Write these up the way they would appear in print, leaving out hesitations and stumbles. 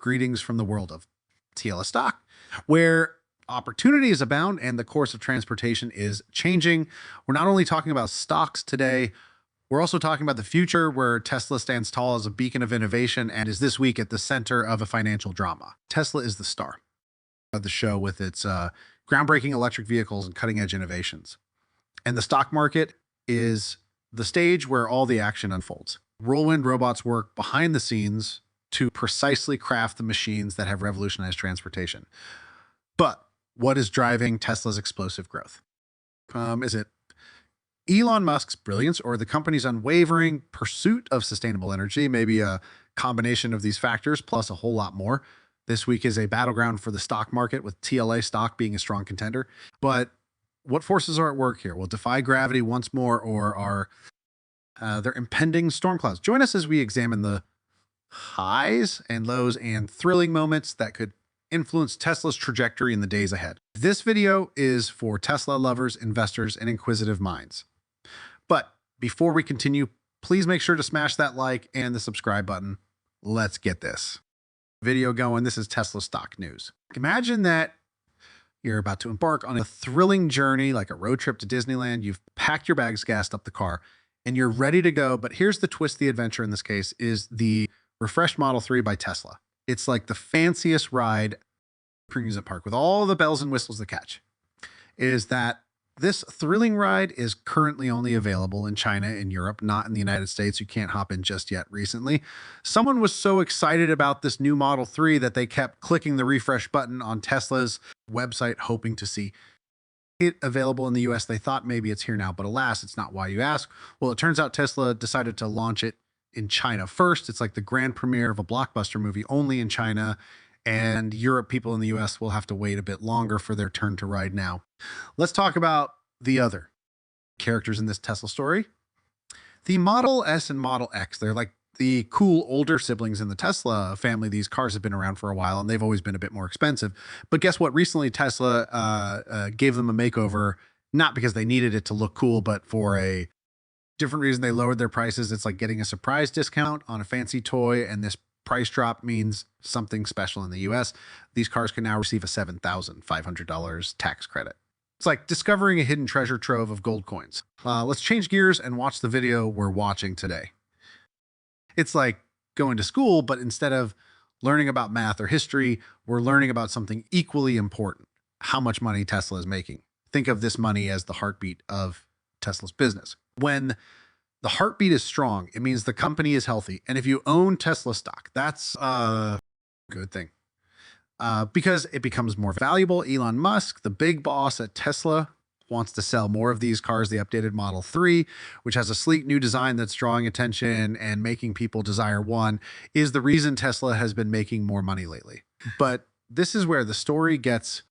Greetings from the world of tsla stock, where opportunities abound and the course of transportation is changing. We're not only talking about stocks today, we're also talking about the future, where Tesla stands tall as a beacon of innovation and is this week at the center of a financial drama. Tesla is the star of the show with its groundbreaking electric vehicles and cutting-edge innovations. And the stock market is the stage where all the action unfolds. Whirlwind robots work behind the scenes to precisely craft the machines that have revolutionized transportation. But what is driving Tesla's explosive growth? Is it Elon Musk's brilliance or the company's unwavering pursuit of sustainable energy? Maybe a combination of these factors plus a whole lot more. This week is a battleground for the stock market, with TLA stock being a strong contender. But what forces are at work here? Will defy gravity once more, or are there impending storm clouds? Join us as we examine the highs and lows and thrilling moments that could influence Tesla's trajectory in the days ahead. This video is for Tesla lovers, investors, and inquisitive minds. But before we continue, please make sure to smash that like and the subscribe button. Let's get this video going. This is Tesla stock news. Imagine that you're about to embark on a thrilling journey, like a road trip to Disneyland. You've packed your bags, gassed up the car, and you're ready to go. But here's the twist. The adventure in this case is the refreshed Model 3 by Tesla. It's like the fanciest ride amusement park with all the bells and whistles that catch. Is that this thrilling ride is currently only available in China and Europe, not in the United States. You can't hop in just yet recently. Someone was so excited about this new Model 3 that they kept clicking the refresh button on Tesla's website, hoping to see it available in the US. They thought maybe it's here now, but alas, it's not. Why, you ask? Well, it turns out Tesla decided to launch it in China first. It's like the grand premiere of a blockbuster movie only in China, and Europe people in the US will have to wait a bit longer for their turn to ride now. Let's talk about the other characters in this Tesla story. The Model S and Model X, they're like the cool older siblings in the Tesla family. These cars have been around for a while and they've always been a bit more expensive. But guess what? Recently, Tesla gave them a makeover, not because they needed it to look cool, but for a different reason. They lowered their prices. It's like getting a surprise discount on a fancy toy, and this price drop means something special in the US. These cars can now receive a $7,500 tax credit. It's like discovering a hidden treasure trove of gold coins. Let's change gears and watch the video we're watching today. It's like going to school, but instead of learning about math or history, we're learning about something equally important: how much money Tesla is making. Think of this money as the heartbeat of Tesla's business. When the heartbeat is strong, it means the company is healthy. And if you own Tesla stock, that's a good thing. Because it becomes more valuable. Elon Musk, the big boss at Tesla, wants to sell more of these cars. The updated Model 3, which has a sleek new design that's drawing attention and making people desire one, is the reason Tesla has been making more money lately. But this is where the story gets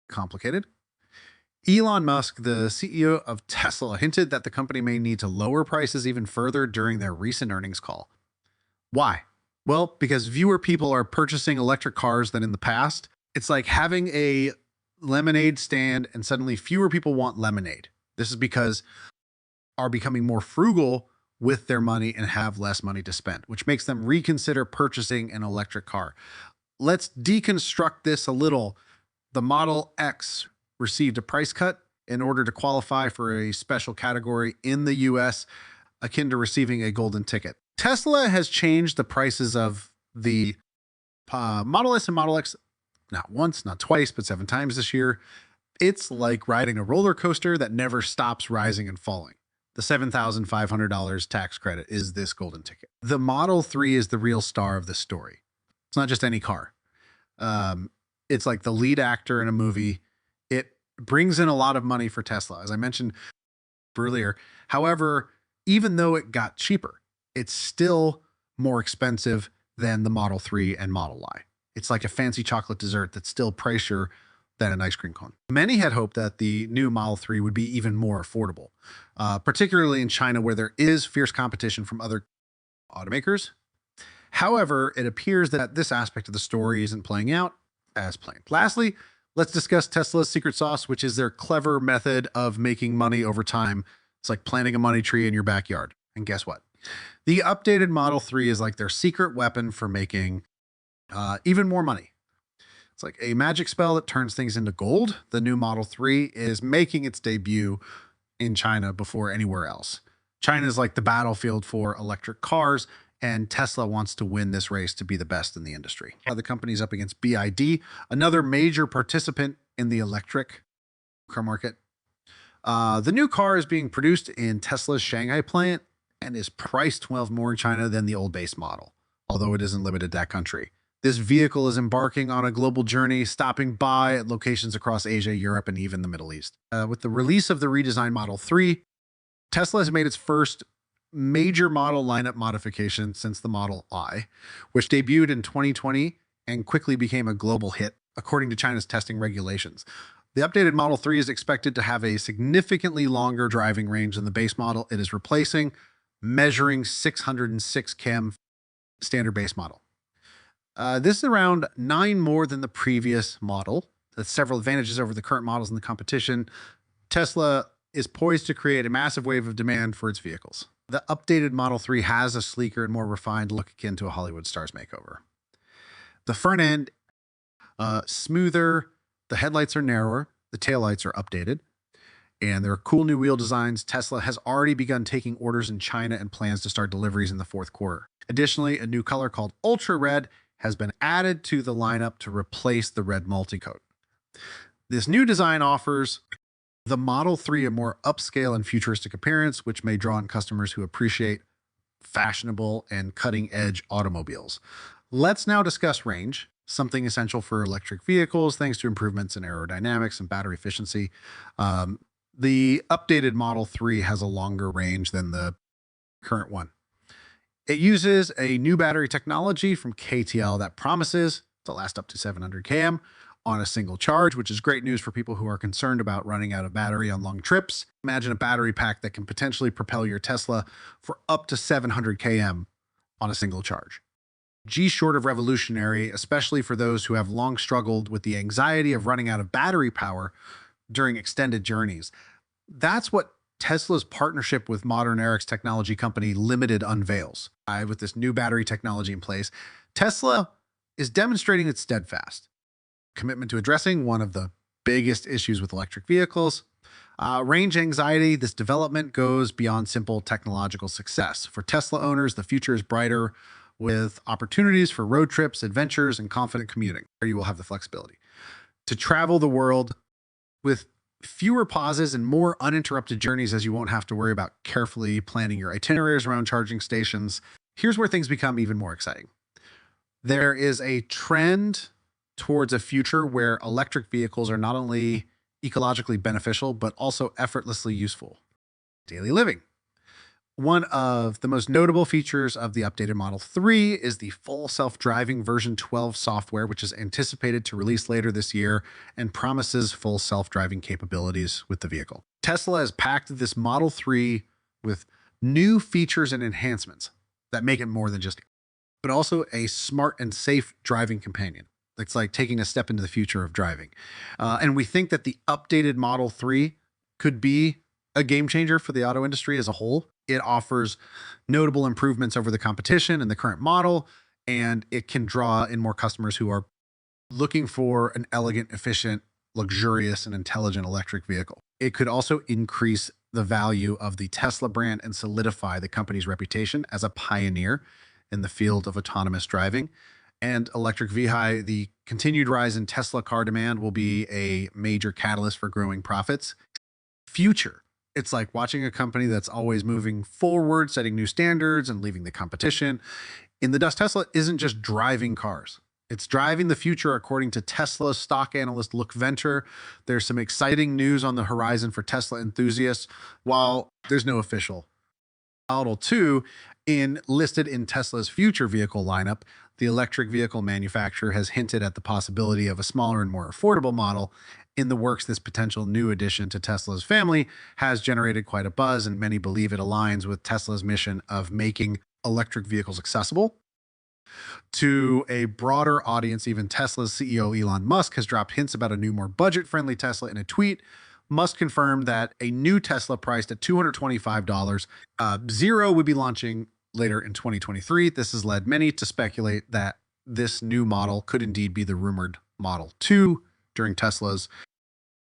complicated. Elon Musk, the CEO of Tesla, hinted that the company may need to lower prices even further during their recent earnings call. Why? Well, because fewer people are purchasing electric cars than in the past. It's like having a lemonade stand and suddenly fewer people want lemonade. This is because are becoming more frugal with their money and have less money to spend, which makes them reconsider purchasing an electric car. Let's deconstruct this a little. The Model X received a price cut in order to qualify for a special category in the US, akin to receiving a golden ticket. Tesla has changed the prices of the Model S and Model X not once, not twice, but 7 times this year. It's like riding a roller coaster that never stops rising and falling. The $7,500 tax credit is this golden ticket. The Model 3 is the real star of this story. It's not just any car. It's like the lead actor in a movie. It brings in a lot of money for Tesla, as I mentioned earlier. However, even though it got cheaper, it's still more expensive than the Model 3 and Model Y. It's like a fancy chocolate dessert that's still pricier than an ice cream cone. Many had hoped that the new Model 3 would be even more affordable, particularly in China, where there is fierce competition from other automakers. However, it appears that this aspect of the story isn't playing out as planned. Lastly, let's discuss Tesla's secret sauce, which is their clever method of making money over time. It's like planting a money tree in your backyard. And guess what? The updated Model 3 is like their secret weapon for making even more money. It's like a magic spell that turns things into gold. The new Model 3 is making its debut in China before anywhere else. China is like the battlefield for electric cars, and Tesla wants to win this race to be the best in the industry. The company's up against BYD, another major participant in the electric car market. The new car is being produced in Tesla's Shanghai plant and is priced 12 more in China than the old base model, although it isn't limited to that country. This vehicle is embarking on a global journey, stopping by at locations across Asia, Europe, and even the Middle East. With the release of the redesigned Model 3, Tesla has made its first major model lineup modification since the Model Y, which debuted in 2020 and quickly became a global hit, according to China's testing regulations. The updated Model 3 is expected to have a significantly longer driving range than the base model it is replacing, measuring 606 km standard base model. This is around 9 more than the previous model. That's several advantages over the current models in the competition. Tesla is poised to create a massive wave of demand for its vehicles. The updated Model 3 has a sleeker and more refined look akin to a Hollywood star's makeover. The front end, smoother. The headlights are narrower. The taillights are updated. And there are cool new wheel designs. Tesla has already begun taking orders in China and plans to start deliveries in the fourth quarter. Additionally, a new color called Ultra Red has been added to the lineup to replace the red multi-coat. This new design offers the Model 3 a more upscale and futuristic appearance, which may draw in customers who appreciate fashionable and cutting-edge automobiles. Let's now discuss range, something essential for electric vehicles thanks to improvements in aerodynamics and battery efficiency. The updated Model 3 has a longer range than the current one. It uses a new battery technology from KTL that promises to last up to 700 km on a single charge, which is great news for people who are concerned about running out of battery on long trips. Imagine a battery pack that can potentially propel your Tesla for up to 700 km on a single charge. Short of revolutionary, especially for those who have long struggled with the anxiety of running out of battery power during extended journeys. That's what Tesla's partnership with Modern Eric's technology company Limited unveils. With this new battery technology in place, Tesla is demonstrating its steadfast commitment to addressing one of the biggest issues with electric vehicles. Range anxiety. This development goes beyond simple technological success. For Tesla owners, the future is brighter with opportunities for road trips, adventures, and confident commuting, where you will have the flexibility to travel the world with fewer pauses and more uninterrupted journeys, as you won't have to worry about carefully planning your itineraries around charging stations. Here's where things become even more exciting. There is a trend towards a future where electric vehicles are not only ecologically beneficial, but also effortlessly useful in daily living. One of the most notable features of the updated Model 3 is the full self-driving version 12 software, which is anticipated to release later this year and promises full self-driving capabilities with the vehicle. Tesla has packed this Model 3 with new features and enhancements that make it more than just, but also a smart and safe driving companion. It's like taking a step into the future of driving. And we think that the updated Model 3 could be a game changer for the auto industry as a whole. It offers notable improvements over the competition and the current model, and it can draw in more customers who are looking for an elegant, efficient, luxurious, and intelligent electric vehicle. It could also increase the value of the Tesla brand and solidify the company's reputation as a pioneer in the field of autonomous driving. And electric vehi, the continued rise in Tesla car demand will be a major catalyst for growing profits. Future. It's like watching a company that's always moving forward, setting new standards and leaving the competition. In the dust, Tesla isn't just driving cars. It's driving the future, according to Tesla stock analyst Luke Venter. There's some exciting news on the horizon for Tesla enthusiasts. While there's no official Model 2 listed in Tesla's future vehicle lineup, the electric vehicle manufacturer has hinted at the possibility of a smaller and more affordable model in the works. This potential new addition to Tesla's family has generated quite a buzz, and many believe it aligns with Tesla's mission of making electric vehicles accessible to a broader audience. Even Tesla's CEO Elon Musk has dropped hints about a new, more budget-friendly Tesla in a tweet. Musk confirmed that a new Tesla priced at $225, Zero would be launching later in 2023. This has led many to speculate that this new model could indeed be the rumored Model 2 during Tesla's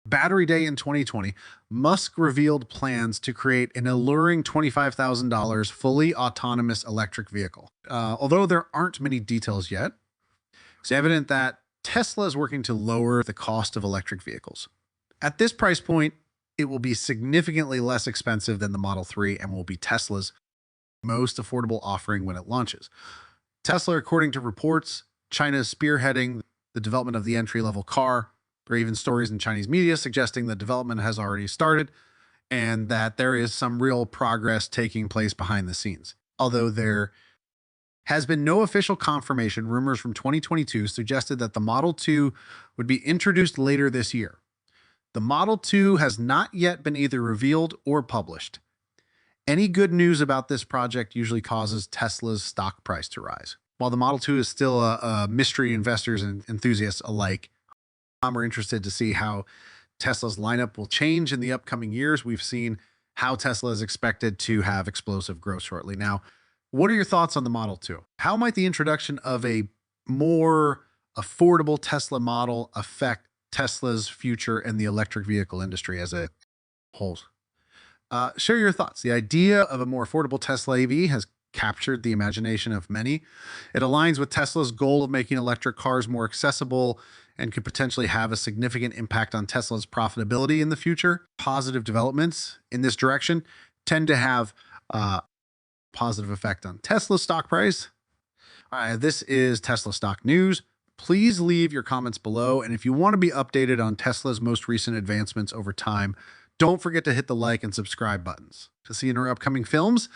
Battery Day in 2020. Musk revealed plans to create an alluring $25,000 fully autonomous electric vehicle. Although there aren't many details yet, it's evident that Tesla is working to lower the cost of electric vehicles. At this price point, it will be significantly less expensive than the Model 3 and will be Tesla's most affordable offering when it launches. Tesla, according to reports, China is spearheading the development of the entry-level car. There are even stories in Chinese media suggesting the development has already started and that there is some real progress taking place behind the scenes. Although there has been no official confirmation, rumors from 2022 suggested that the Model 2 would be introduced later this year. The Model 2 has not yet been either revealed or published. Any good news about this project usually causes Tesla's stock price to rise. While the Model 2 is still a mystery, investors and enthusiasts alike, we're interested to see how Tesla's lineup will change in the upcoming years. We've seen how Tesla is expected to have explosive growth shortly. Now, what are your thoughts on the Model 2? How might the introduction of a more affordable Tesla model affect Tesla's future and the electric vehicle industry as a whole? Share your thoughts. The idea of a more affordable Tesla EV has captured the imagination of many. It aligns with Tesla's goal of making electric cars more accessible and could potentially have a significant impact on Tesla's profitability in the future. Positive developments in this direction tend to have a positive effect on Tesla's stock price. This is Tesla stock news. Please leave your comments below. And if you want to be updated on Tesla's most recent advancements over time, don't forget to hit the like and subscribe buttons. To see in our upcoming films,